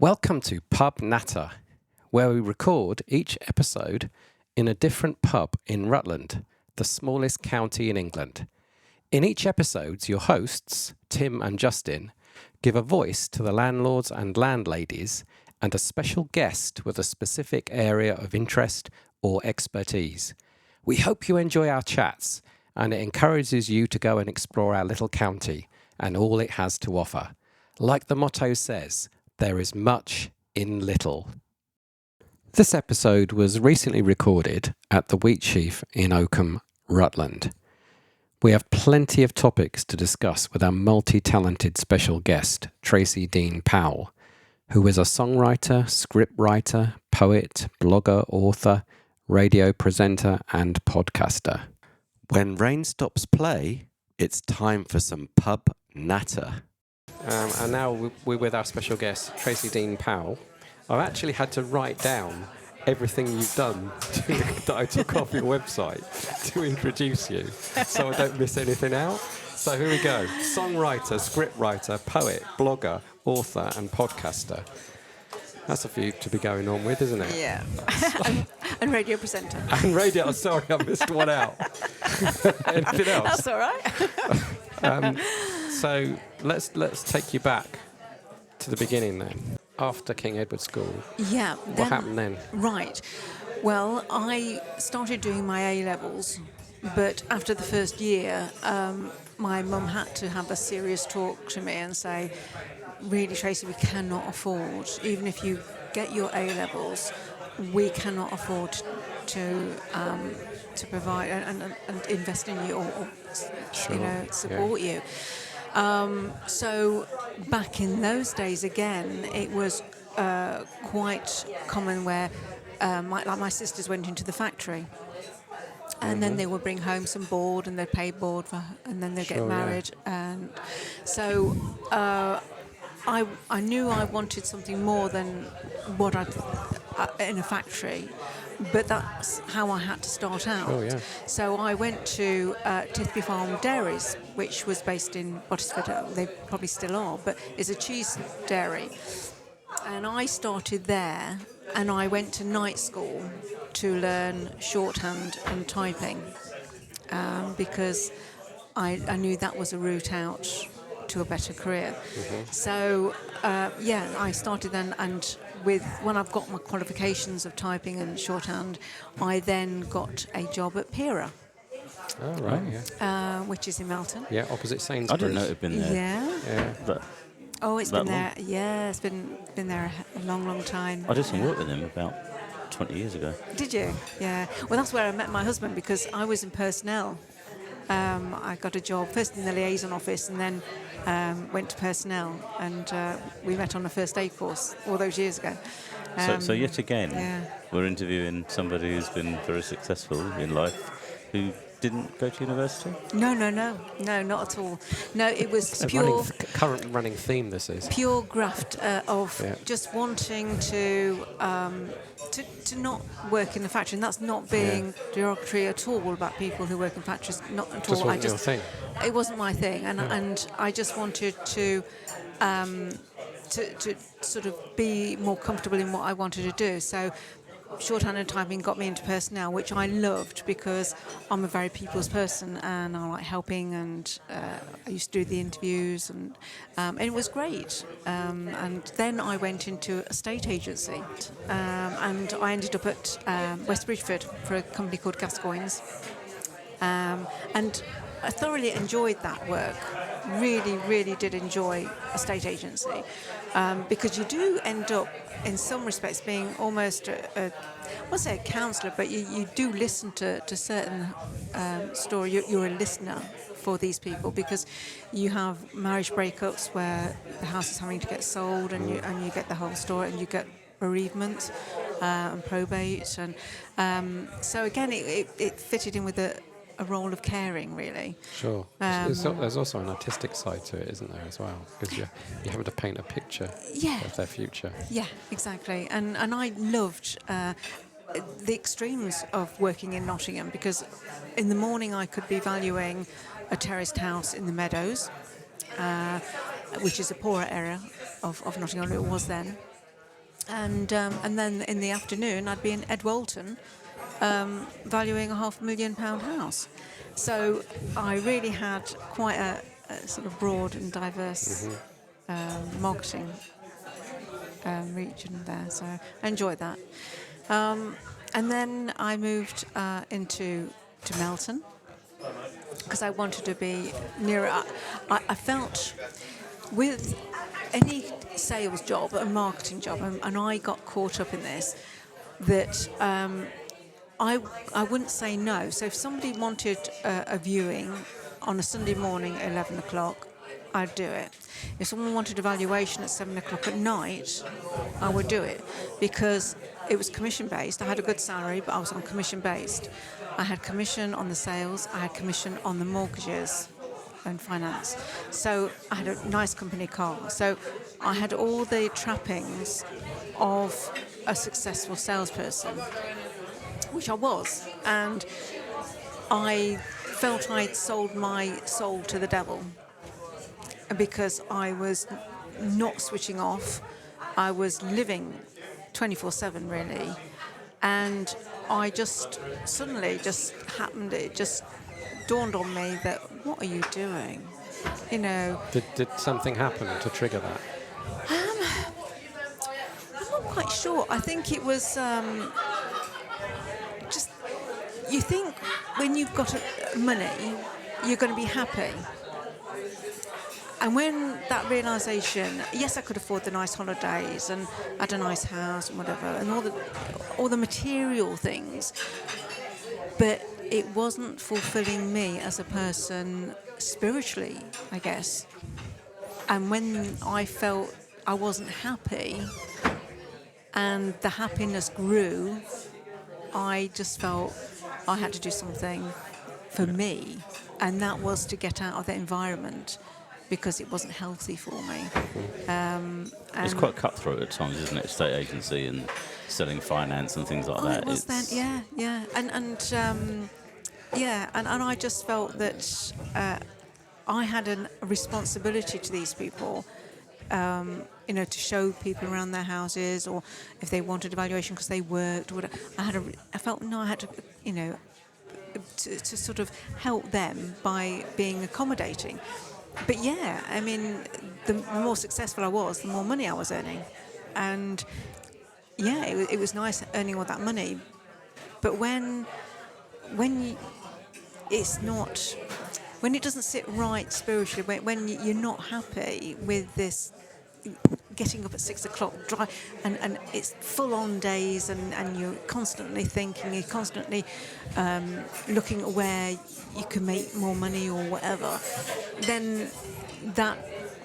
Welcome to Pub Natter, where we record each episode in a different pub in Rutland, the smallest county in England. In each episode, your hosts, Tim and Justin, give a voice to the landlords and landladies and a special guest with a specific area of interest or expertise. We hope you enjoy our chats, and it encourages you to go and explore our little county and all it has to offer. Like the motto says, there is much in little. This episode was recently recorded at the Wheatsheaf in Oakham, Rutland. We have plenty of topics to discuss with our multi-talented special guest, Tracey Dene Powell, who is a songwriter, scriptwriter, poet, blogger, author, radio presenter and podcaster. When rain stops play, it's time for some pub natter. And now we're with our special guest, Tracey Dene Powell. I've actually had to write down everything you've done that I took off your website to introduce you, so I don't miss anything out. So here we go. Songwriter, scriptwriter, poet, blogger, author and podcaster. That's a few to be going on with, isn't it? Yeah. and radio presenter. And radio, oh, sorry, I missed one out. Anything else? That's all right. So let's take you back to the beginning then. After King Edward School. Yeah. What happened then? Right. Well, I started doing my A-levels, but after the first year, my mum had to have a serious talk to me and say, really, Tracey, we cannot afford, even if you get your A-levels, we cannot afford to provide and invest in you or Sure. support you. So back in those days, again, it was quite common where my sisters went into the factory. And then they would bring home some board, and they'd pay board and then they'd get married. Yeah. And so I knew I wanted something more than what I'd in a factory, but that's how I had to start out. Oh, yeah. So I went to Tithby Farm Dairies, which was based in Bottisford. They probably still are, but it's a cheese dairy. And I started there, and I went to night school to learn shorthand and typing because I knew that was a route out to a better career. Mm-hmm. So, I started then, and when I've got my qualifications of typing and shorthand, I then got a job at Pera. Oh, right, yeah. Which is in Melton. Yeah, opposite Sainsbury's. I didn't know it had been there. Yeah. But It's been there. Yeah, it's been there a long, long time. I did some work with him about 20 years ago. Did you? Yeah. Well, that's where I met my husband, because I was in personnel. I got a job first in the liaison office, and then went to personnel, and we met on a first aid course all those years ago. So yet again, we're interviewing somebody who's been very successful in life, who didn't go to university? No, not at all. No, it was it's pure... current running theme, this is. Pure graft of just wanting to not work in the factory, and that's not being derogatory at all about people who work in factories, not at all. Wasn't your thing. It wasn't my thing, and I just wanted to sort of be more comfortable in what I wanted to do. So shorthand and typing got me into personnel, which I loved because I'm a very people's person and I like helping, and I used to do the interviews, and it was great. And then I went into a state agency, and I ended up at West Bridgeford for a company called Gascoigne's, and I thoroughly enjoyed that work. Really, really did enjoy a state agency, because you do end up, in some respects, being almost I won't say a counsellor, but you do listen to certain story. You're a listener for these people, because you have marriage breakups where the house is having to get sold, and you get the whole story, and you get bereavement and probate, and so again it fitted in with a role of caring, really. Sure. There's also an artistic side to it, isn't there, as well? Because you're having to paint a picture of their future. Yeah, exactly. And I loved the extremes of working in Nottingham, because in the morning I could be valuing a terraced house in the Meadows, which is a poorer area of Nottingham, it was then. And then in the afternoon, I'd be in Ed Walton, valuing a £500,000 house. So I really had quite a sort of broad and diverse marketing region there. So I enjoyed that. And then I moved into Melton because I wanted to be nearer. I felt with any sales job, a marketing job, and I got caught up in this, that I wouldn't say no. So if somebody wanted a viewing on a Sunday morning at 11 o'clock, I'd do it. If someone wanted a valuation at 7 o'clock at night, I would do it because it was commission-based. I had a good salary, but I was on commission-based. I had commission on the sales. I had commission on the mortgages and finance. So I had a nice company car. So I had all the trappings of a successful salesperson, which I was. And I felt I'd sold my soul to the devil because I was not switching off. I was living 24/7 really. And I just suddenly just happened, it just dawned on me that, what are you doing? You know. Did something happen to trigger that? I'm not quite sure. I think it was just, you think when you've got money, you're going to be happy. And when that realisation, yes, I could afford the nice holidays and had a nice house and whatever, and all the material things, but it wasn't fulfilling me as a person spiritually, I guess. And when I felt I wasn't happy and the happiness grew, I just felt I had to do something for me, and that was to get out of the environment because it wasn't healthy for me. It's quite cutthroat at times, isn't it? Estate agency and selling finance and things like that. It was then, yeah. And I just felt that I had a responsibility to these people, to show people around their houses, or if they wanted a valuation because they worked, or whatever. I felt I had to, to sort of help them by being accommodating. But yeah, I mean, the more successful I was, the more money I was earning. And yeah, it was nice earning all that money. But when it doesn't sit right spiritually, when you're not happy with this getting up at 6 o'clock, and it's full-on days, and you're constantly thinking, you're constantly looking at where you can make more money or whatever, then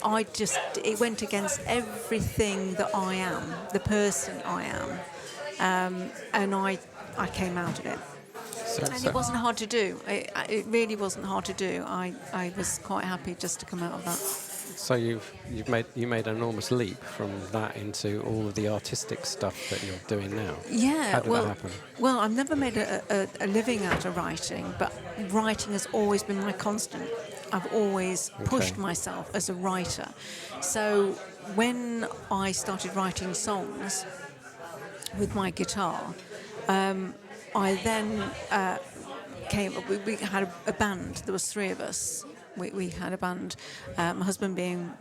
it went against everything that I am, the person I am, and I came out of it. And it wasn't hard to do. It really wasn't hard to do. I was quite happy just to come out of that. So you made an enormous leap from that into all of the artistic stuff that you're doing now. Yeah. How did that happen? Well, I've never made a living out of writing, but writing has always been my constant. I've always pushed myself as a writer. So when I started writing songs with my guitar, I then we had a band. There was three of us. We had a band. My husband being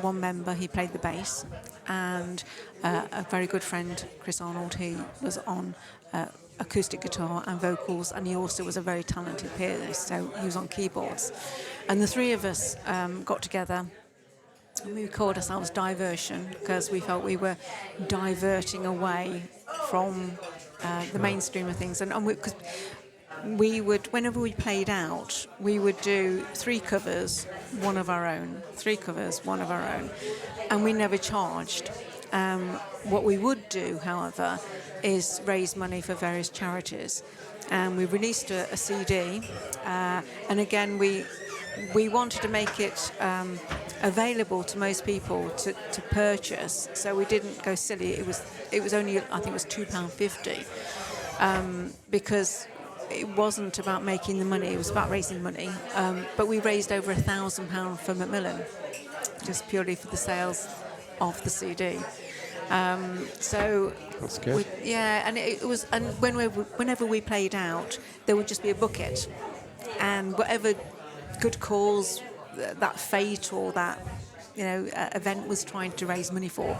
one member, he played the bass, and a very good friend, Chris Arnold, he was on acoustic guitar and vocals, and he also was a very talented pianist, so he was on keyboards. And the three of us got together, and we called ourselves Diversion, because we felt we were diverting away from the mainstream of things. And because we would, whenever we played out, we would do three covers, one of our own, and we never charged. What we would do, however, is raise money for various charities. And we released a CD, and again, we wanted to make it available to most people to purchase, so we didn't go silly. It was only, I think it was £2.50, because it wasn't about making the money, it was about raising money. But we raised over £1,000 for Macmillan, just purely for the sales of the CD. So That's good. and it was, and whenever we played out, there would just be a bucket, and whatever good cause that fate or that event was trying to raise money for,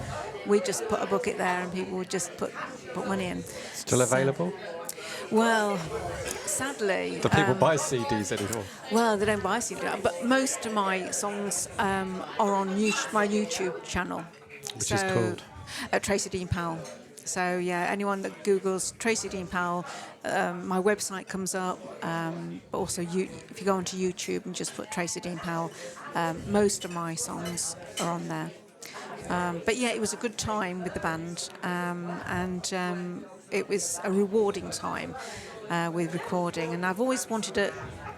we just put a bucket there, and people would just put money in. Still available? Well, sadly, Do people buy CDs anymore? well, they don't buy CDs, but most of my songs are on my YouTube channel, Which is called? Tracey Dene Powell. So yeah, anyone that Googles Tracey Dene Powell, my website comes up. But also, if you go onto YouTube and just put Tracey Dene Powell, most of my songs are on there. But yeah, it was a good time with the band, and it was a rewarding time with recording. And I've always wanted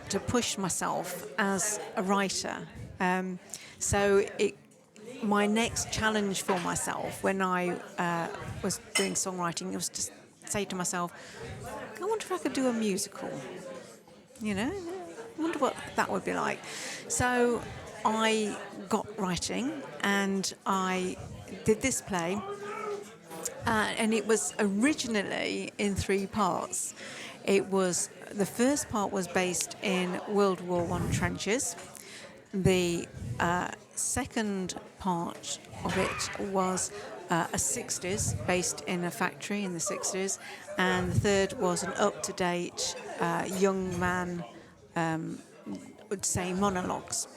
to push myself as a writer. So my next challenge for myself when I was doing songwriting was to say to myself, I wonder if I could do a musical. I wonder what that would be like. So I got writing, and I did this play, and it was originally in 3 parts. The first part was based in World War I trenches. The second part of it was a 60s, based in a factory in the 60s, and the third was an up-to-date young man would say monologues.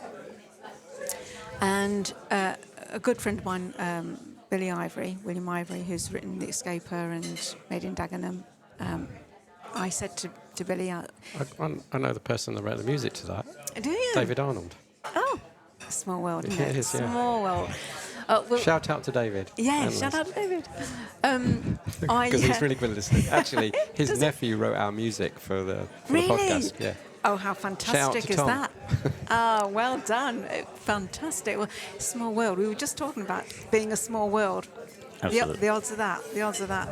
And a good friend of mine, William Ivory, who's written The Escaper and Made in Dagenham, I said to Billy... I know the person that wrote the music to that. Do you? David Arnold. Oh, small world, isn't Yeah, it? it is, yeah. Small world. Shout out to David. Yeah, shout out to David. Because he's really good at listening. Actually, his nephew wrote our music for the podcast. Yeah. Oh, how fantastic is Tom. that? Oh, well done. Fantastic. Well, small world. We were just talking about being a small world. Absolutely. The odds of that.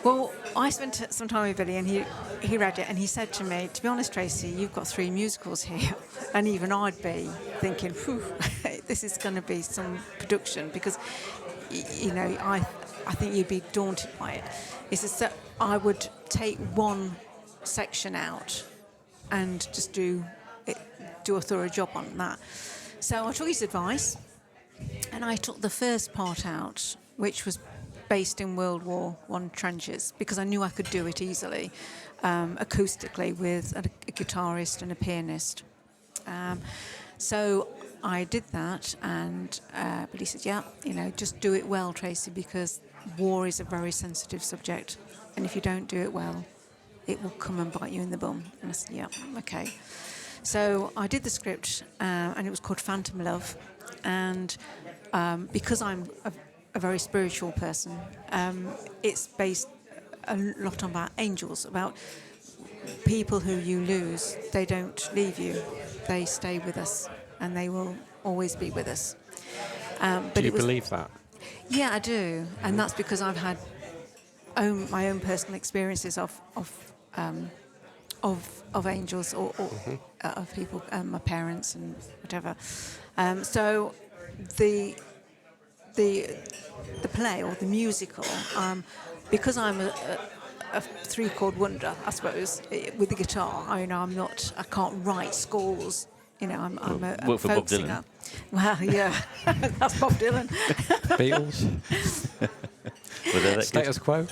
Well, I spent some time with Billy, and he read it, and he said to me, to be honest, Tracey, you've got 3 musicals here. And even I'd be thinking, whew, this is going to be some production, because, I think you'd be daunted by it. He says that I would take one section out and just do a thorough job on that. So I took his advice, and I took the first part out, which was based in World War I trenches, because I knew I could do it easily, acoustically, with a guitarist and a pianist. So I did that, and but he said, just do it well, Tracey, because war is a very sensitive subject, and if you don't do it well, it will come and bite you in the bum. And I said, yeah, okay. So I did the script, and it was called Phantom Love, and because I'm a very spiritual person, it's based a lot about angels, about people who you lose. They don't leave you, they stay with us, and they will always be with us. But do you believe that? Yeah, I do, and that's because I've had my own personal experiences of angels or of people, my parents and whatever. So the play or the musical, because I'm a 3-chord wonder, I suppose, with the guitar. I can't write scores. I'm a folk singer. Well, yeah, that's Bob Dylan. Beatles. Status Quo.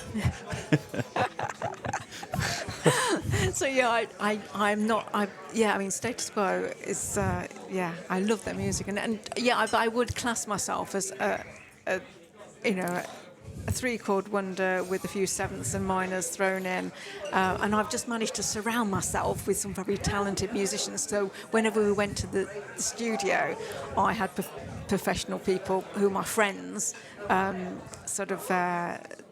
So yeah, I'm not. Status Quo is. I love their music, and I would class myself as a 3-chord wonder with a few sevenths and minors thrown in, and I've just managed to surround myself with some very talented musicians. So whenever we went to the studio, I had professional people who are my friends,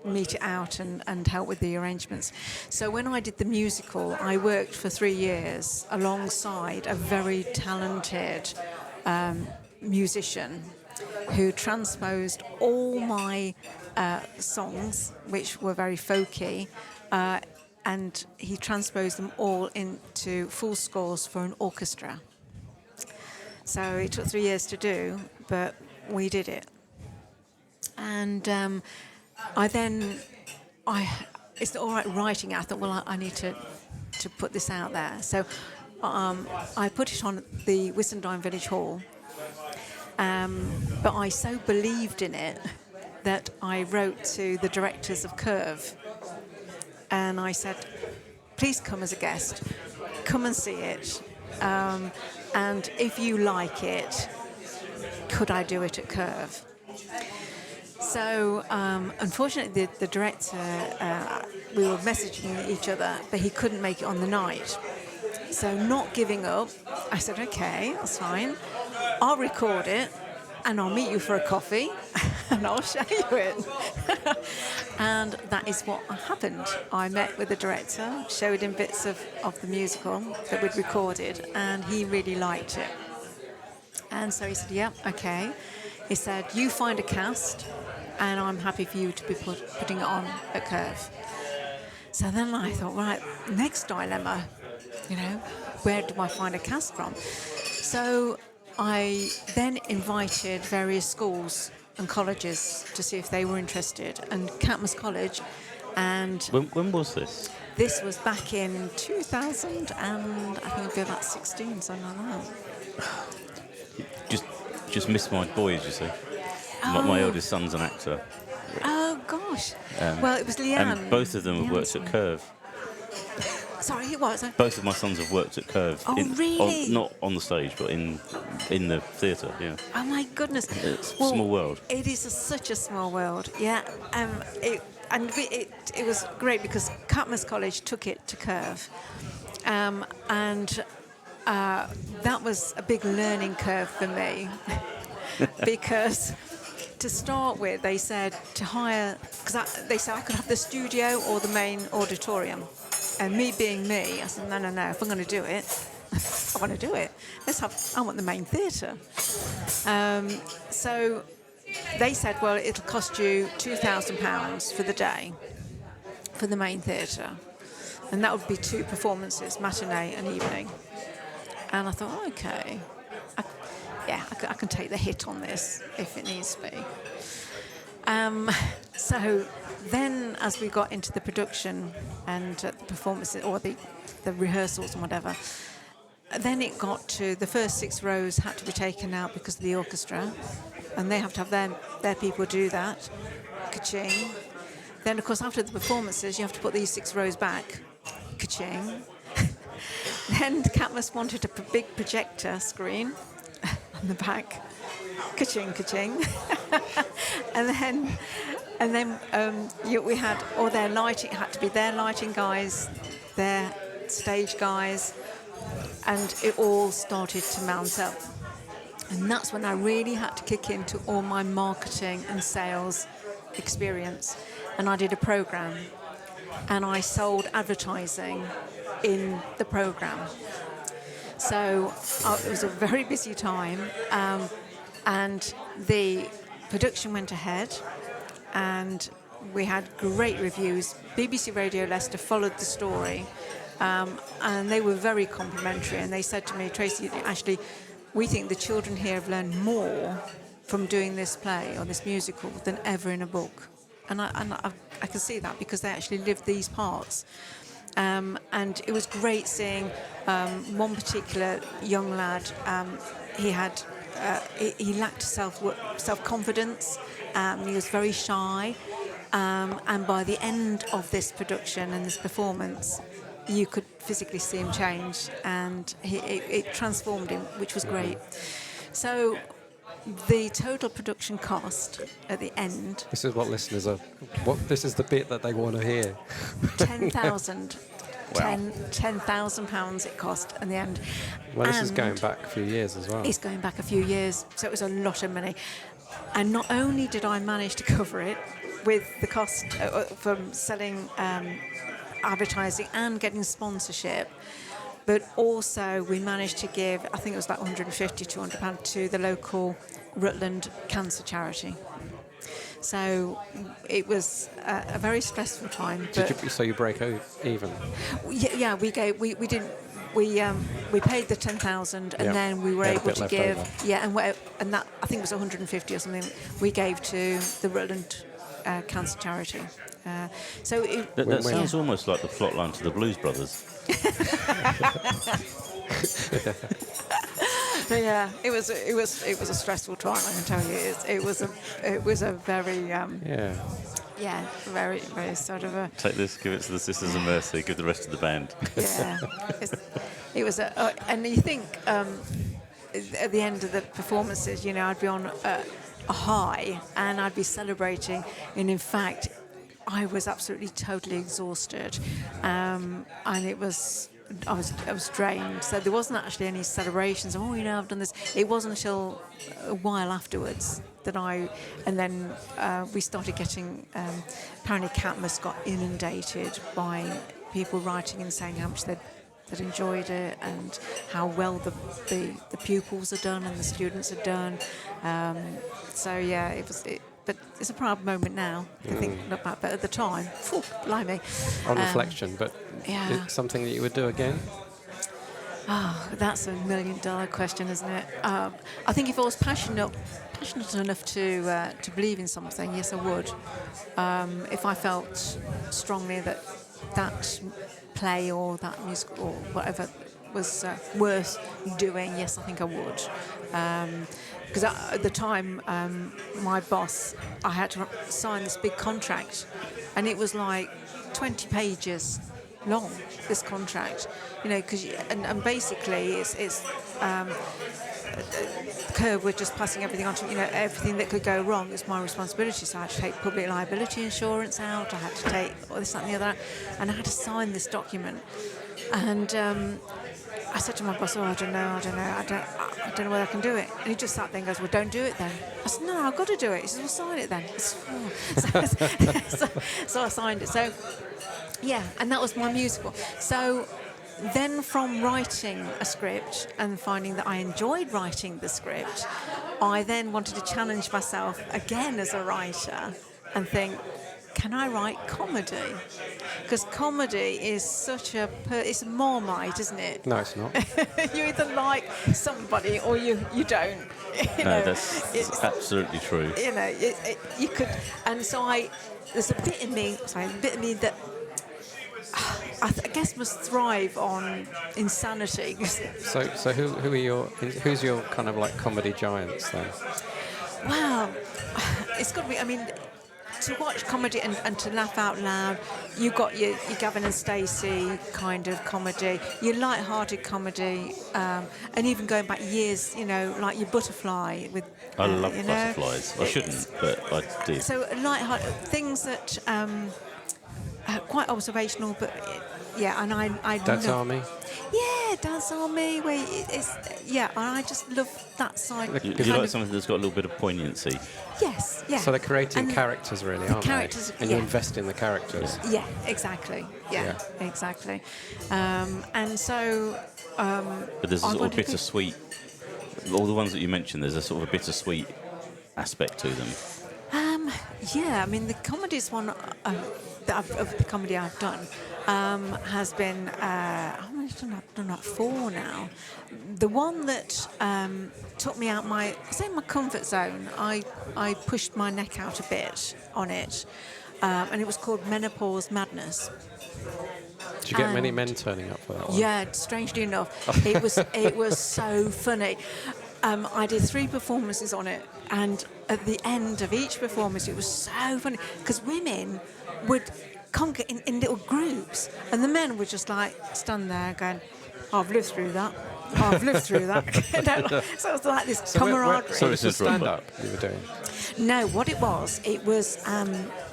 meet it out and help with the arrangements. So when I did the musical, I worked for 3 years alongside a very talented musician who transposed all my songs, which were very folky, and he transposed them all into full scores for an orchestra. So it took 3 years to do, but we did it. And it's all right writing it. I thought, well, I need to put this out there. So I put it on the Whissendine Village Hall. But I so believed in it that I wrote to the directors of Curve, and I said, please come as a guest, come and see it, and if you like it, could I do it at Curve? So unfortunately the director, we were messaging each other, but he couldn't make it on the night. So not giving up, I said, okay, that's fine. I'll record it and I'll meet you for a coffee and I'll show you it. And that is what happened. I met with the director, showed him bits of the musical that we'd recorded, and he really liked it. And so he said, yeah, okay. He said, you find a cast and I'm happy for you to be putting it on at Curve. So then I thought, right, next dilemma, where do I find a cast from? So I then invited various schools and colleges to see if they were interested, and Catmus College. And when was this? This was back in 2000, and I think it'd be about 16, something like that. Just missed my boys, you see. My eldest son's an actor. Oh gosh. Well, it was Leanne. And both of them have worked at Curve. Sorry, what? Both of my sons have worked at Curve. Oh, really? Not on the stage, but in the theatre, yeah. Oh, my goodness. It's a small world. It is such a small world, yeah. It was great because Catmus College took it to Curve. That was a big learning curve for me because to start with, they said to hire, because they said I could have the studio or the main auditorium. And me being me, I said, no, if I'm going to do it, I want to do it. I want the main theatre. So they said, well, it'll cost you £2,000 for the day for the main theatre. And that would be 2 performances, matinee and evening. And I thought, okay, I can take the hit on this if it needs to be. So then as we got into the production and the performances or the rehearsals and whatever, then it got to the first 6 rows had to be taken out because of the orchestra, and they have to have their people do that. Ka-ching. Then, of course, after the performances, you have to put these 6 rows back. Ka-ching. Then Catmus wanted a big projector screen on the back. Ka-ching, ka-ching. and then we had all their lighting. It had to be their lighting guys, their stage guys, and it all started to mount up. And that's when I really had to kick into all my marketing and sales experience. And I did a program, and I sold advertising in the program. So it was a very busy time, and the production went ahead, and we had great reviews. BBC Radio Leicester followed the story, and they were very complimentary, and they said to me, Tracey, actually, we think the children here have learned more from doing this play or this musical than ever in a book. And I can see that because they actually lived these parts. And it was great seeing one particular young lad. He lacked self-confidence. He was very shy. And by the end of this production and this performance, you could physically see him change, and it transformed him, which was great. So the total production cost at the end... This is what listeners are... This is the bit that they want to hear. 10,000. Wow. £10,000 it cost in the end. Well, this is going back a few years as well. It's going back a few years, so it was a lot of money. And not only did I manage to cover it with the cost from selling advertising and getting sponsorship, but also we managed to give, I think it was like £150, £200 to the local Rutland cancer charity. So it was a very stressful time. So you break even? Yeah, we didn't we paid the 10,000, and then we were Had a able bit to left give, over. and that I think it was 150 or something. We gave to the Rutland Cancer Charity. So That sounds almost like the plot line to the Blues Brothers. But yeah, it was a stressful time. I can tell you, it was a very very very sort of a Take this, give it to the Sisters of Mercy, give the rest to the band. yeah. It was and you think at the end of the performances, I'd be on a high and I'd be celebrating, and in fact, I was absolutely totally exhausted, and I was drained. So there wasn't actually any celebrations. I've done this. It wasn't until a while afterwards that then we started getting. Apparently, Catmus got inundated by people writing and saying how much they'd enjoyed it and how well the pupils had done and the students had done. So yeah, it was. But it's a proud moment now. I think look back, but at the time, blimey. On reflection, but yeah. it's something that you would do again? Oh, that's $1 million question, isn't it? I think if I was passionate enough to believe in something, yes, I would. If I felt strongly that play or that music or whatever was worth doing, yes, I think I would. Because at the time, my boss, I had to sign this big contract, and it was like 20 pages long, this contract, because and basically it's Curve were just passing everything on to, everything that could go wrong is my responsibility. So I had to take public liability insurance out, I had to take all this, that and the other, and I had to sign this document. And I said to my boss, I don't know whether I can do it. And he just sat there and goes, well, don't do it then. I said, no, I've got to do it. He said, well, sign it then. So I signed it. So, yeah, and that was my musical. So then from writing a script and finding that I enjoyed writing the script, I then wanted to challenge myself again as a writer and think, can I write comedy? Because comedy is such it's a Marmite, isn't it? No, it's not. You either like somebody or you don't. That's absolutely true. You could, and so there's a bit in me that I guess must thrive on insanity. So who's your kind of like comedy giants then? Well, it's got to be. To watch comedy and to laugh out loud, you've got your Gavin and Stacey kind of comedy, your light-hearted comedy, and even going back years, like your Butterfly with. I love butterflies. I shouldn't, but I do. So light-hearted things that quite observational, but yeah, and I. Dad's Army. Yeah, Dad's Army. Where and I just love that side. You like something that's got a little bit of poignancy. Yes, yeah. So they're creating characters, really, aren't characters, they? And you invest in the characters. Yeah, exactly. Yeah, exactly. And so. But there's a sort of bittersweet. All the ones that you mentioned, there's a sort of a bittersweet aspect to them. The comedy is one of the comedy I've done has been. I've done about 4 now. The one that took me out my comfort zone. I pushed my neck out a bit on it, and it was called Menopause Madness. Did you get many men turning up for that one? Yeah, strangely enough, it was so funny. I did 3 performances on it, and at the end of each performance, it was so funny because women would conquer in little groups, and the men would just like stand there going, I've lived through that. I've lived through that. So it was like this camaraderie. So it's a stand-up you were doing? No, what it was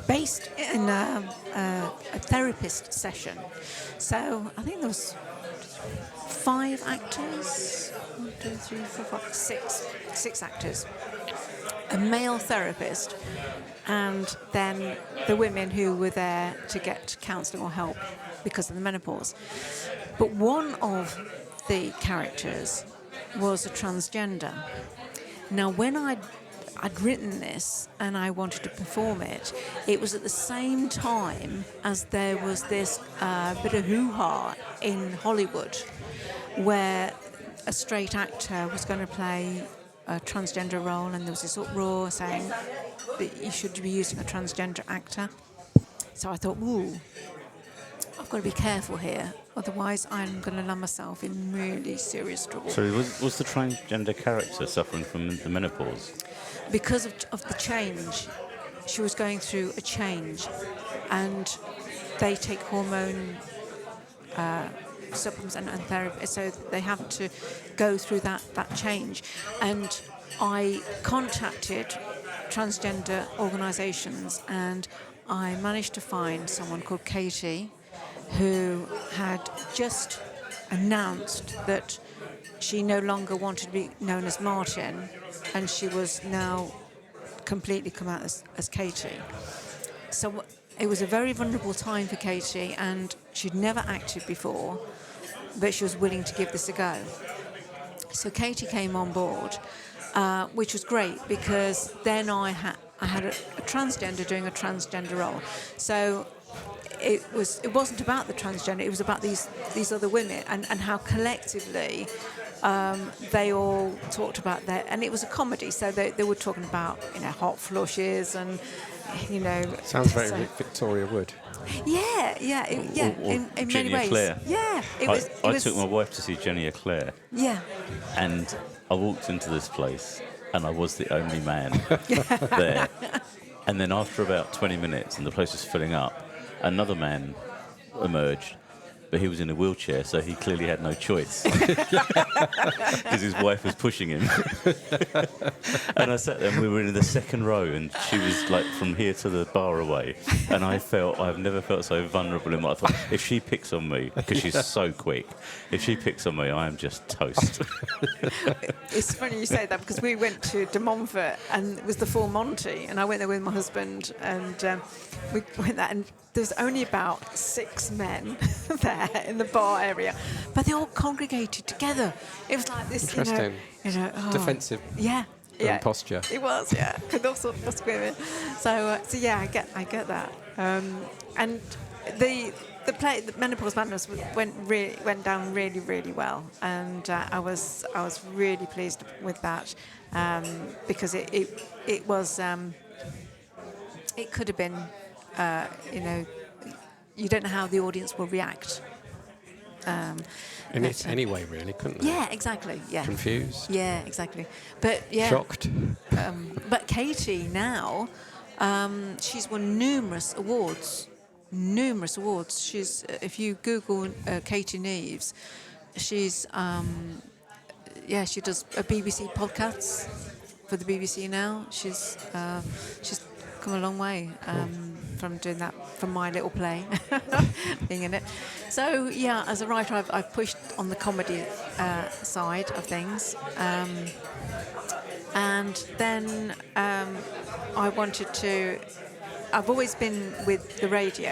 based in a therapist session. So I think there was 5 actors. 1, 2, 3, 4, 5, 6 actors. A male therapist, and then the women who were there to get counselling or help because of the menopause. But one of the characters was a transgender. Now, when I I'd written this and I wanted to perform it, it was at the same time as there was this bit of hoo-ha in Hollywood where a straight actor was going to play a transgender role, and there was this uproar saying that you should be using a transgender actor. So I thought, ooh, I've got to be careful here, otherwise I'm going to land myself in really serious trouble. So was the transgender character suffering from the menopause? Because of the change, she was going through a change, and they take hormone supplements and therapy, so they have to go through that change. And I contacted transgender organisations, and I managed to find someone called Katie, who had just announced that she no longer wanted to be known as Martin, and she was now completely come out as Katie. So it was a very vulnerable time for Katie, and she'd never acted before, but she was willing to give this a go. So Katie came on board, which was great, because then I had a transgender doing a transgender role. So it wasn't about the transgender, it was about these other women and how collectively they all talked about that, and it was a comedy, so they were talking about hot flushes and Sounds very Victoria Wood. Yeah, Or in Jenny many ways. Eclair. Yeah, I took my wife to see Jenny Eclair. Yeah. And I walked into this place, and I was the only man there. And then after about 20 minutes, and the place was filling up, another man emerged, but he was in a wheelchair, so he clearly had no choice because his wife was pushing him. And I sat there, and we were in the second row, and she was like from here to the bar away, and I've never felt so vulnerable in my life. I thought, if she picks on me, because she's so quick, if she picks on me, I am just toast. It's funny you say that, because we went to De Montfort, and it was the Full Monty, and I went there with my husband, and we went there, and there was only about 6 men there in the bar area, but they all congregated together. It was like this, Interesting. Defensive. Yeah. Posture. It was, yeah. Could also women. So yeah, I get that. And the Menopause Madness went down really, really well, and I was really pleased with that, because it was it could have been. You don't know how the audience will react. In it anyway, really, couldn't they? Yeah, exactly. Yeah. Confused. Yeah, exactly. But yeah. Shocked. But Katie now, she's won numerous awards. She's, if you Google Katie Neves, she's she does a BBC podcasts for the BBC now. She's come a long way from doing that, from my little play, being in it. So yeah, as a writer, I've pushed on the comedy side of things, and then I wanted to. I've always been with the radio,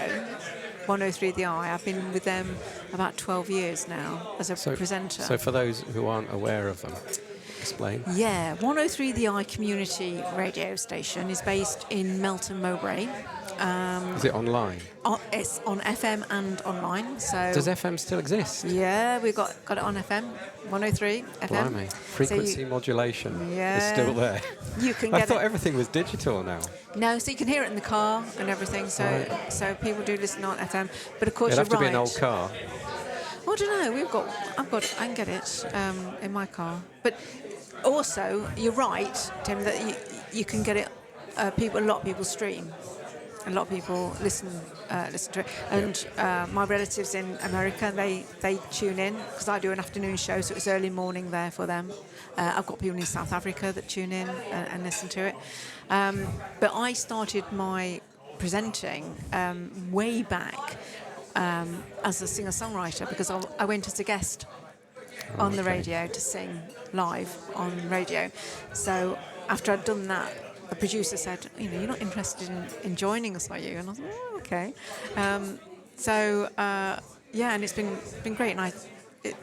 103 The Eye. I've been with them about 12 years now as a presenter. So for those who aren't aware of them, explain. Yeah, 103 The Eye community radio station is based in Melton Mowbray. Is it online? It's on FM and online. So does FM still exist? Yeah, we've got it on FM, 103 FM. Blimey. Frequency modulation is still there. You can get I thought everything was digital now. No, so you can hear it in the car and everything. So so people do listen on FM. But of course, It'd have to you're be an old car. Well, I don't know. I can get it in my car. But also, you're right, Tim, that you can get it. A lot of people stream. A lot of people listen to it. And my relatives in America, they tune in, because I do an afternoon show, so it's early morning there for them. I've got people in South Africa that tune in and listen to it. But I started my presenting way back as a singer-songwriter, because I went as a guest on the radio to sing live on radio. So after I'd done that, the producer said, you're not interested in joining us, are you? And I was like, oh, okay. And it's been great, and I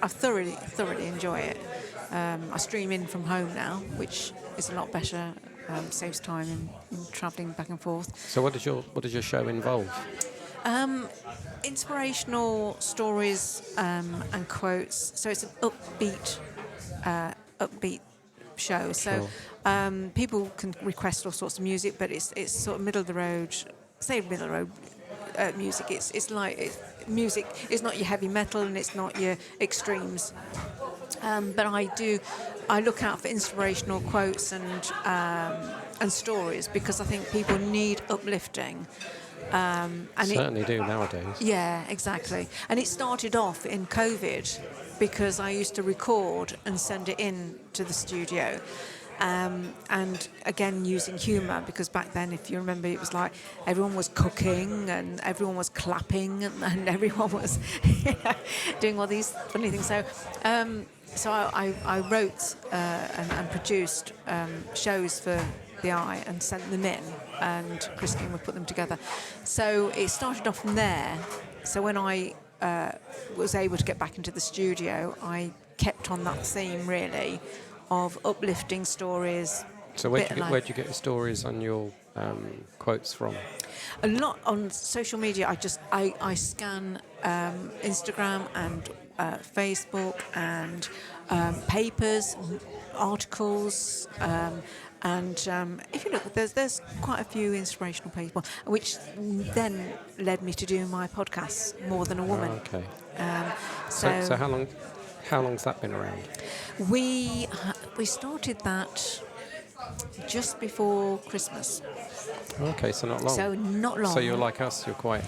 thoroughly enjoy it. I stream in from home now, which is a lot better saves time in travelling back and forth. So what does your show involve? Inspirational stories and quotes. So it's an upbeat show. So people can request all sorts of music, but it's sort of middle of the road. Say middle of the road music. Music is not your heavy metal and it's not your extremes. But I look out for inspirational quotes and stories because I think people need uplifting. Certainly do nowadays. Yeah, exactly. And it started off in COVID because I used to record and send it in to the studio. And again, using humour, because back then, if you remember, it was like everyone was cooking and everyone was clapping and everyone was doing all these funny things. So I wrote and produced shows for the Eye and sent them in, and Christine would put them together. So it started off from there. So when I was able to get back into the studio, I kept on that theme, really, of uplifting stories. So where'd you get your stories on your quotes from? A lot on social media. I scan Instagram and Facebook and papers, articles, and if you look, there's quite a few inspirational people, which then led me to do my podcast, More Than a Woman. Oh, okay. So how long's that been around? We started that just before Christmas. Okay, so not long. So not long. So you're like us. You're quite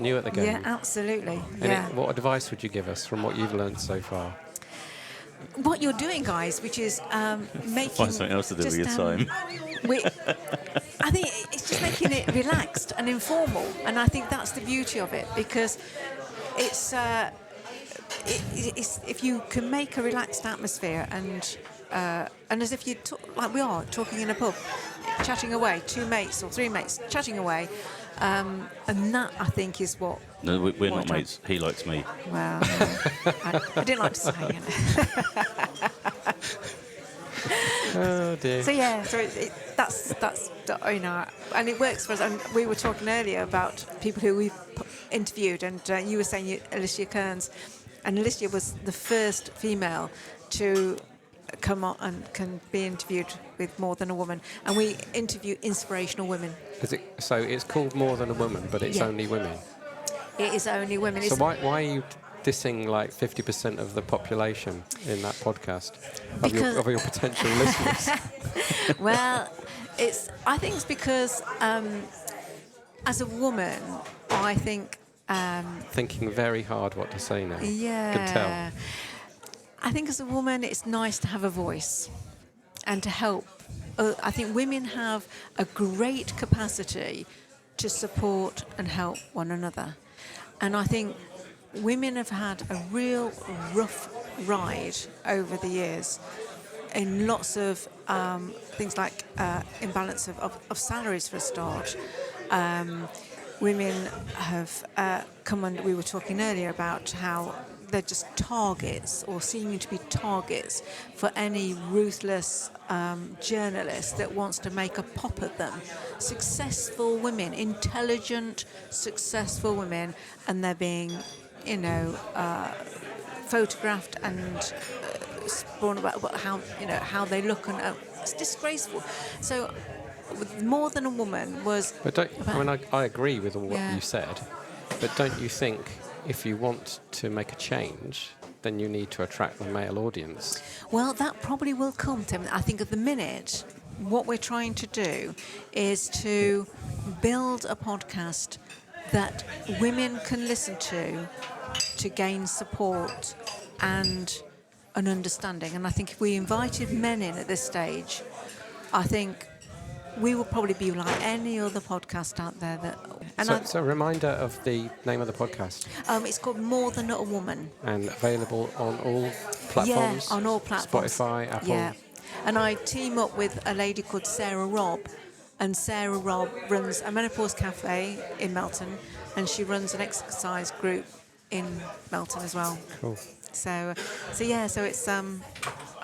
new at the game. Yeah, absolutely. What advice would you give us from what you've learned so far? What you're doing, guys, which is making... Find something else to do with your time. I think it's just making it relaxed and informal, and I think that's the beauty of it, because it's if you can make a relaxed atmosphere and as if you like we are talking in a pub, chatting away, 2 mates or 3 mates chatting away, and that I think is what. No, we're not mates. He likes me. Well, I didn't like to say it. Oh dear. So yeah, that's and it works for us. And we were talking earlier about people who we've interviewed, and you were saying Alicia Kearns, and Alicia was the first female to come on and can be interviewed with More Than a Woman, and we interview inspirational women. So it's called More Than a Woman, but it's only women. It is only women. So why are you dissing like 50% of the population in that podcast of your potential listeners? Well, I think it's because as a woman, I think thinking very hard what to say now. Yeah. Can tell. I think as a woman, it's nice to have a voice and to help. I think women have a great capacity to support and help one another. And I think women have had a real rough ride over the years in lots of things like imbalance of salaries for a start. Women have come on, we were talking earlier about how they're just targets or seeming to be targets for any ruthless journalist that wants to make a pop at them. Successful women, intelligent, successful women, and they're being, photographed and spawned about how they look, and it's disgraceful. So, More Than a Woman was. But I agree with what you said, but don't you think if you want to make a change, then you need to attract the male audience? Well, that probably will come, Tim. I think at the minute, what we're trying to do is to build a podcast that women can listen to gain support and an understanding. And I think if we invited men in at this stage, I think we will probably be like any other podcast out there. So a reminder of the name of the podcast. It's called More Than a Woman. And available on all platforms? Yeah, on all platforms. Spotify, Apple? Yeah. And I team up with a lady called Sarah Robb. And Sarah Robb runs a menopause cafe in Melton. And she runs an exercise group in Melton as well. Cool. So it's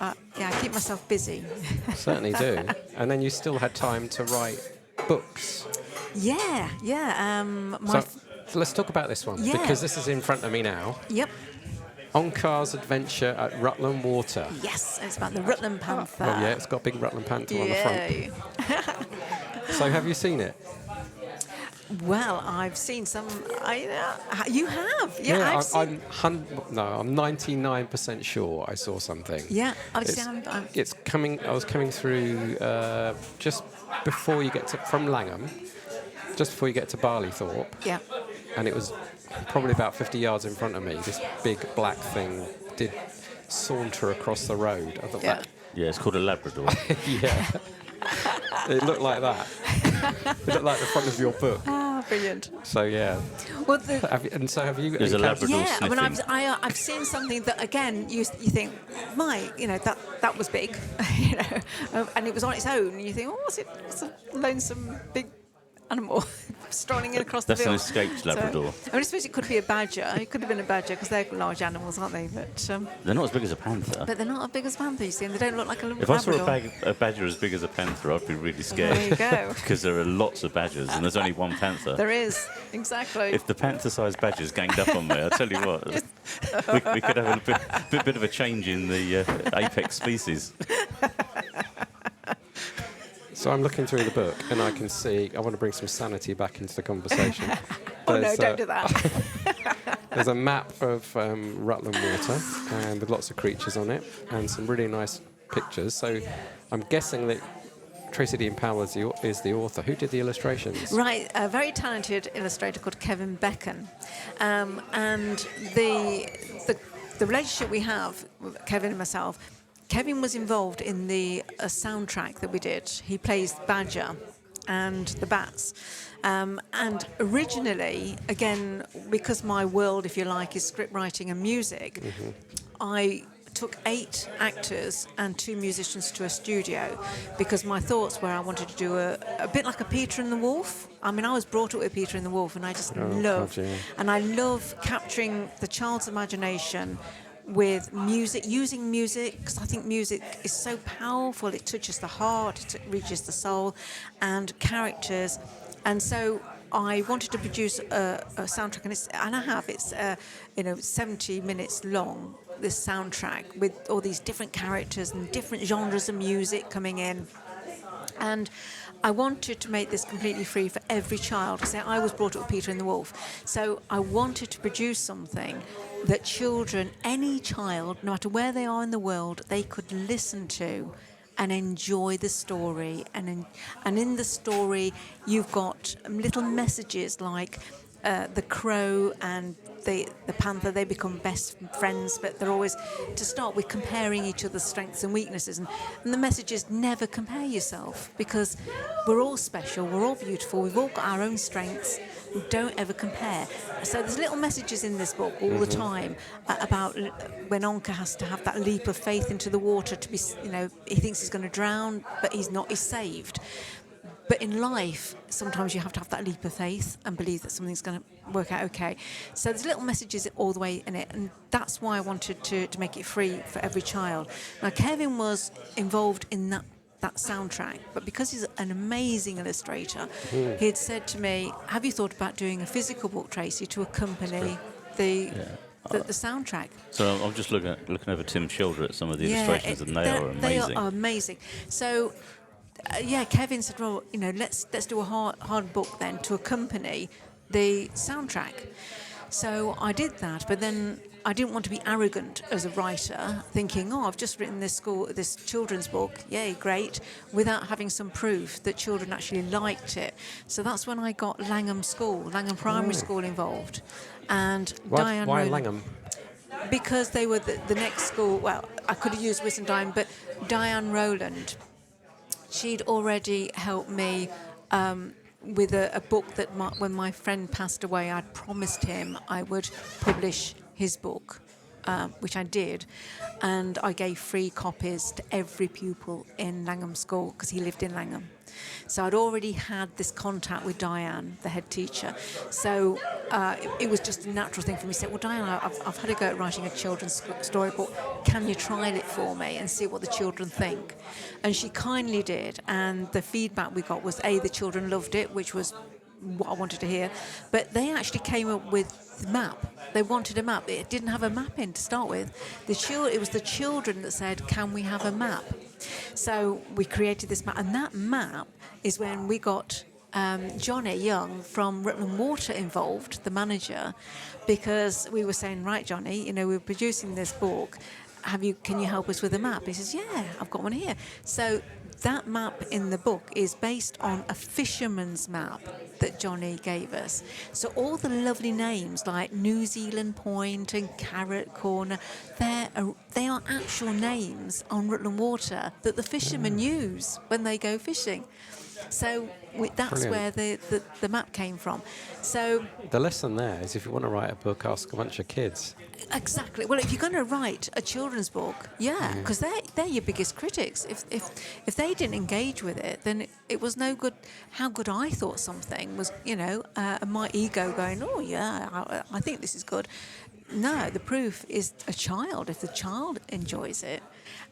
I keep myself busy. Certainly do. And then you still had time to write books. Yeah. So let's talk about this one, Yeah. because this is in front of me now. Yep. Onkar's Adventure at Rutland Water. Yes, it's about the Rutland Panther. Oh, yeah, it's got a big Rutland Panther on the front. Yeah. So have you seen it? Well, I've seen some. You have? Yeah, I've seen. I'm 99% sure I saw something. Yeah, It's coming. I was coming through just before you get to from Langham, just before you get to Barleythorpe. Yeah. And it was probably about 50 yards in front of me. This big black thing did saunter across the road. I thought that. Yeah, it's called a Labrador. Yeah. It looked like that. It looked like the front of your book. Ah, brilliant. So yeah. Well, have you? There's a Labrador yeah, I mean, sniffing. I've seen something that again you think, that was big, and it was on its own. And you think, oh, it's a lonesome big animal strolling in across the That's field. an escaped Labrador. So, I suppose it could be a badger. It could have been a badger because they're large animals, aren't they? But They're not as big as a panther. they're not as big as panther, you see, and they don't look like a little If I Labrador. saw a badger as big as a panther, I'd be really scared. There you go. Because there are lots of badgers and there's only one panther. There is, exactly. If the panther-sized badgers ganged up on me, I tell you what, we could have a bit of a change in the apex species. So I'm looking through the book and I can see. I want to bring some sanity back into the conversation. Oh no, don't do that. There's a map of Rutland Water and with lots of creatures on it and some really nice pictures. So I'm guessing that Tracey Dene Powell is the author. Who did the illustrations? Right, a very talented illustrator called Kevin Becken, and the relationship we have with Kevin and myself. Kevin was involved in the soundtrack that we did. He plays Badger and the Bats. And originally, again, because my world, if you like, is script writing and music, I took 8 actors and 2 musicians to a studio because my thoughts were I wanted to do a bit like a Peter and the Wolf. I mean, I was brought up with Peter and the Wolf, and I just I love capturing the child's imagination with music, using music, because I think music is so powerful. It touches the heart, it reaches the soul, and characters. And so I wanted to produce a soundtrack, it's 70 minutes long, this soundtrack, with all these different characters and different genres of music coming in. And I wanted to make this completely free for every child. Because I was brought up with Peter and the Wolf. So I wanted to produce something that children, any child, no matter where they are in the world, they could listen to and enjoy the story. And in the story, you've got little messages like the crow and the panther, they become best friends, but they're always, to start with, comparing each other's strengths and weaknesses. And the message is never compare yourself, because we're all special, we're all beautiful, we've all got our own strengths. Don't ever compare. So there's little messages in this book all the time about when Onka has to have that leap of faith into the water to be, he thinks he's going to drown, but he's not, he's saved. But in life, sometimes you have to have that leap of faith and believe that something's going to work out okay. So there's little messages all the way in it, and that's why I wanted to make it free for every child. Now, Kevin was involved in that soundtrack, but because he's an amazing illustrator, he had said to me, have you thought about doing a physical book, Tracey, to accompany the soundtrack? So I'm just looking over Tim's shoulder at some of the illustrations, and they are amazing. They are amazing. So Kevin said, well, let's do a hard book then to accompany the soundtrack. So I did that, but then I didn't want to be arrogant as a writer, thinking, I've just written this children's book, yay, great, without having some proof that children actually liked it. So that's when I got Langham Primary School involved. And Diane why Rowland, Langham? Because they were the next school. Well, I could have used Whitsunday, but Diane Rowland, she'd already helped me with a book that when my friend passed away, I'd promised him I would publish his book. which I did, and I gave free copies to every pupil in Langham School because he lived in Langham. So I'd already had this contact with Diane, the head teacher. So it was just a natural thing for me to say, well, Diane, I've had a go at writing a children's storybook. Can you trial it for me and see what the children think? And she kindly did. And the feedback we got was, A, the children loved it, which was what I wanted to hear. But they actually came up with the map. They wanted a map. It didn't have a map in to start with. It was the children that said, can we have a map? So we created this map, and that map is when we got Johnny Young from Rutland Water involved, the manager, because we were saying, right, Johnny, we're producing this book. Can you help us with a map? He says, yeah, I've got one here. So that map in the book is based on a fisherman's map that Johnny gave us. So all the lovely names like New Zealand Point and Carrot Corner, they are actual names on Rutland Water that the fishermen use when they go fishing. So that's Brilliant. where the map came from. So The lesson there is if you want to write a book, ask a bunch of kids. exactly. Well, if you're going to write a children's book, because they're your biggest critics. If they didn't engage with it, then it was no good. How good I thought something was, my ego going, oh yeah, I think this is good. No, the proof is a child. If the child enjoys it,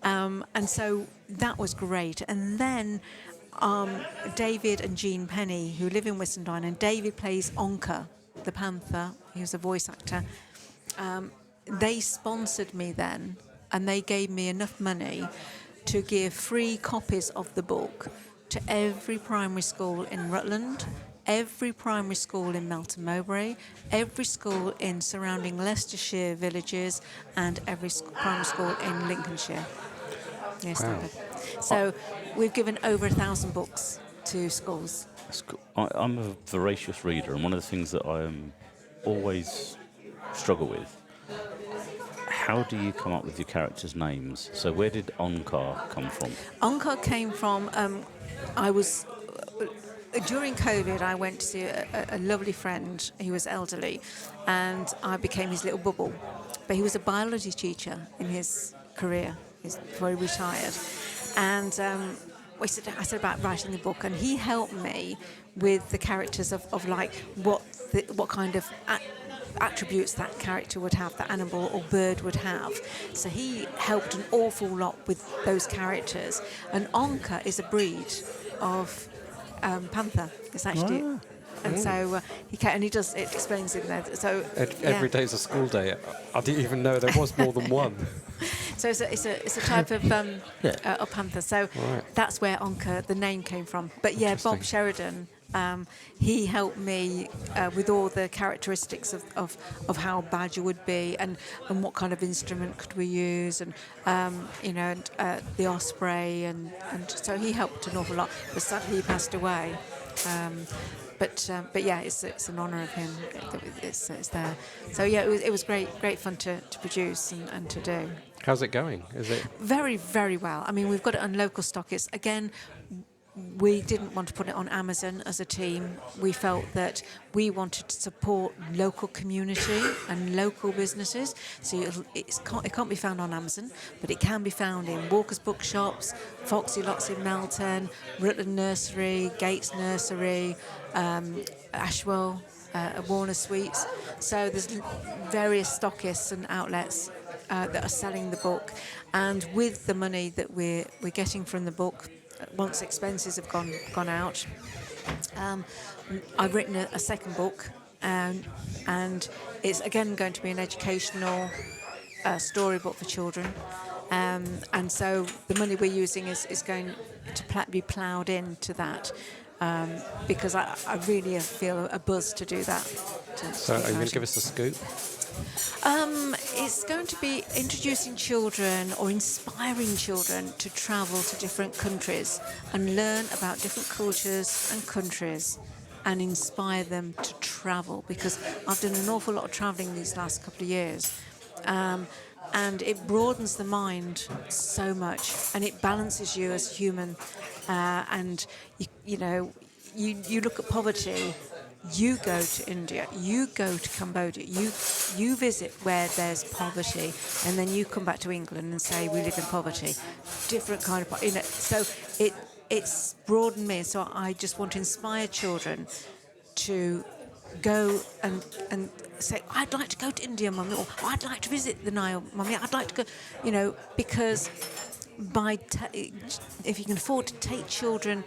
and so that was great. And then David and Jean Penny, who live in Whistendine, and David plays Onka, the panther. He was a voice actor. They sponsored me then, and they gave me enough money to give free copies of the book to every primary school in Rutland, every primary school in Melton Mowbray, every school in surrounding Leicestershire villages, and every primary school in Lincolnshire. Yes, Wow. So we've given over 1,000 books to schools. I'm a voracious reader, and one of the things that I always struggle with, how do you come up with your characters' names? So where did Onkar come from? Onkar came from, during COVID, I went to see a lovely friend. He was elderly, and I became his little bubble. But he was a biology teacher in his career before he retired. And I said about writing the book, and he helped me with the characters of like what kind of attributes that character would have, that animal or bird would have. So he helped an awful lot with those characters. And Onka is a breed of panther. It's actually, and so he does. It explains it there. So Every day's a school day. I didn't even know there was more than one. So it's a type of panther. So that's where Onka, the name, came from. But yeah, Bob Sheridan, he helped me with all the characteristics of how a badger would be and what kind of instrument could we use and the osprey and so he helped an awful lot. But sadly he passed away. But yeah, it's an honour of him. It's there. So yeah, it was great fun to produce and to do. How's it going? Is it Very, very well? I mean, we've got it on local stock. It's again, we didn't want to put it on Amazon as a team. We felt that we wanted to support local community and local businesses. So it can't be found on Amazon, but it can be found in Walker's Bookshops, Foxy Lots in Melton, Rutland Nursery, Gates Nursery, Ashwell, Warner Sweets. So there's various stockists and outlets that are selling the book, and with the money that we're getting from the book, once expenses have gone out, I've written a second book, and it's again going to be an educational storybook for children, and so the money we're using is going to be ploughed into that. Because I really feel a buzz to do that. So are you going to give us a scoop? It's going to be introducing children or inspiring children to travel to different countries and learn about different cultures and countries and inspire them to travel, because I've done an awful lot of travelling these last couple of years. And it broadens the mind so much, and it balances you as human. And you look at poverty, You go to India, you go to Cambodia, you visit where there's poverty, and then you come back to England and say we live in poverty. Different kind of, so it's broadened me. So I just want to inspire children to go and say, I'd like to go to India, Mummy, or I'd like to visit the Nile, Mummy, I'd like to go, because if you can afford to take children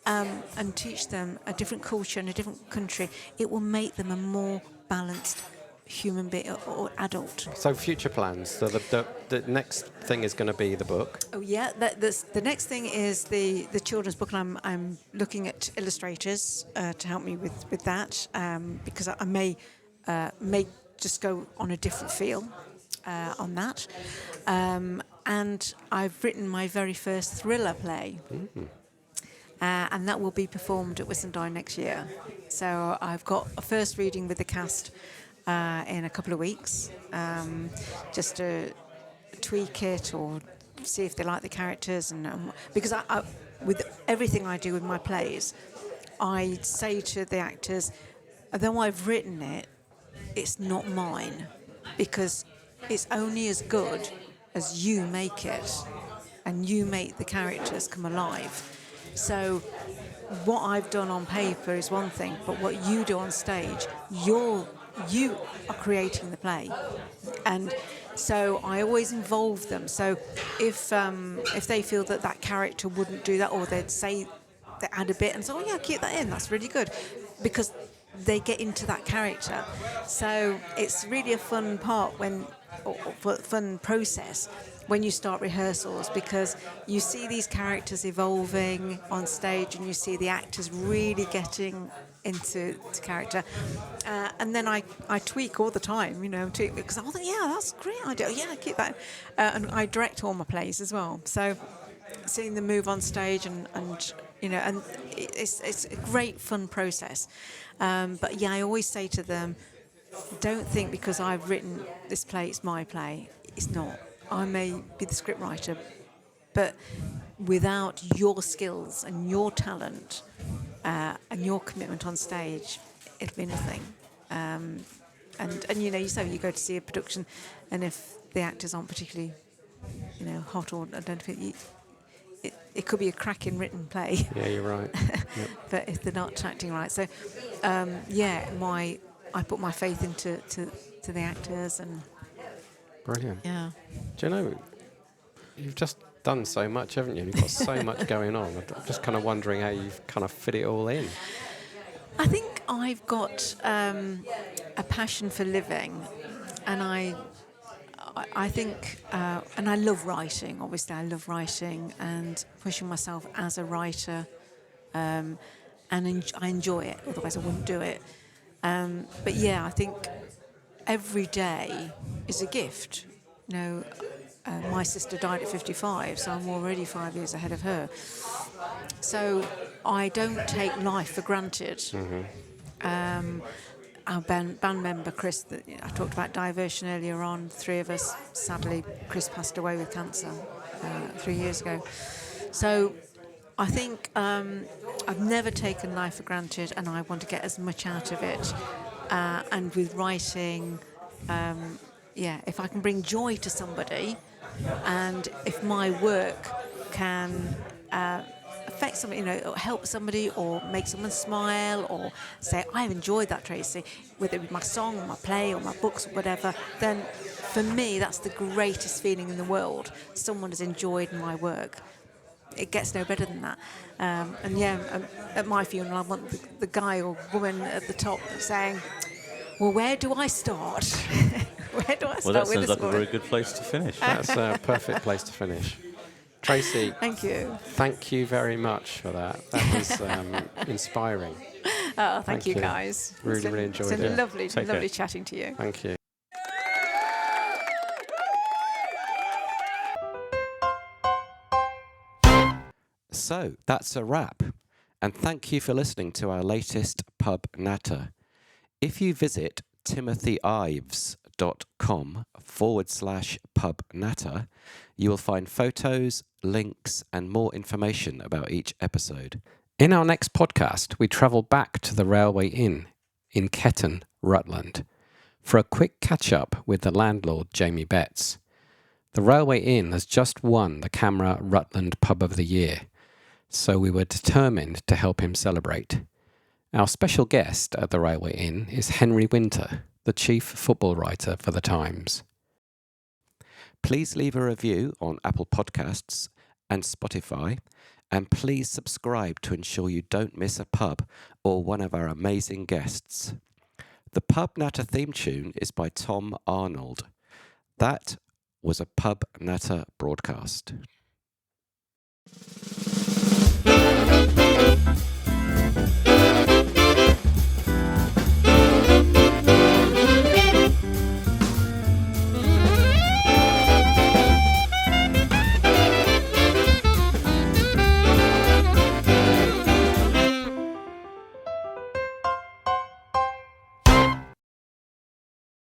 and teach them a different culture and a different country, it will make them a more balanced human being or adult. So future plans. So the next thing is going to be the book. Oh yeah, the next thing is the children's book, and I'm looking at illustrators to help me with that, because I may just go on a different feel on that. And I've written my very first thriller play. And that will be performed at Whitsunday next year. So I've got a first reading with the cast in a couple of weeks, just to tweak it or see if they like the characters. And because I, with everything I do with my plays, I say to the actors, although I've written it, it's not mine, because it's only as good as you make it and you make the characters come alive. So what I've done on paper is one thing, but what you do on stage, you are creating the play. And so I always involve them. So if they feel that character wouldn't do that, or they'd say, they add a bit and say, oh yeah, keep that in, that's really good, because they get into that character. So it's really a fun part fun process when you start rehearsals, because you see these characters evolving on stage and you see the actors really getting into character. And then I tweak all the time, because I think, yeah, that's a great idea. Yeah, keep that. And I direct all my plays as well. So seeing them move on stage and it's a great fun process. But yeah, I always say to them, don't think because I've written this play, it's my play. It's not. I may be the scriptwriter, but without your skills and your talent and your commitment on stage, it'll be nothing. And you say you go to see a production, and if the actors aren't particularly, hot or I don't think it could be a cracking written play. Yeah, you're right. Yep. But if they're not acting right, so I put my faith into the actors and. Brilliant. Yeah. Do you know, you've just done so much, haven't you? You've got so much going on. I'm just kind of wondering how you've kind of fit it all in. I think I've got a passion for living, and I think, and I love writing. Obviously, I love writing and pushing myself as a writer, and I enjoy it. Otherwise, I wouldn't do it. But yeah, I think every day is a gift. My sister died at 55, so I'm already 5 years ahead of her. So I don't take life for granted. Mm-hmm. Our band member Chris, I talked about diversion earlier on. 3 of us, sadly, Chris passed away with cancer 3 years ago. So I think I've never taken life for granted, and I want to get as much out of it. And with writing, if I can bring joy to somebody, and if my work can affect somebody, help somebody or make someone smile or say, I've enjoyed that, Tracey, whether it be my song or my play or my books or whatever, then for me, that's the greatest feeling in the world. Someone has enjoyed my work. It gets no better than that. At my funeral, I want the guy or woman at the top saying, well, where do I start? Where do I start with this? Well, that sounds like a very good place to finish. That's a perfect place to finish. Tracey, thank you. Thank you very much for that. That was inspiring. Oh, thank you, guys. Really enjoyed it. It's lovely chatting to you. Thank you. So that's a wrap. And thank you for listening to our latest Pub Natter. If you visit timothyives.com/pub natter, you will find photos, links, and more information about each episode. In our next podcast, we travel back to the Railway Inn in Ketton, Rutland, for a quick catch-up with the landlord, Jamie Betts. The Railway Inn has just won the CAMRA Rutland Pub of the Year, so we were determined to help him celebrate. Our special guest at the Railway Inn is Henry Winter, the chief football writer for The Times. Please leave a review on Apple Podcasts and Spotify, and please subscribe to ensure you don't miss a pub or one of our amazing guests. The Pub Natter theme tune is by Tom Arnold. That was a Pub Natter broadcast.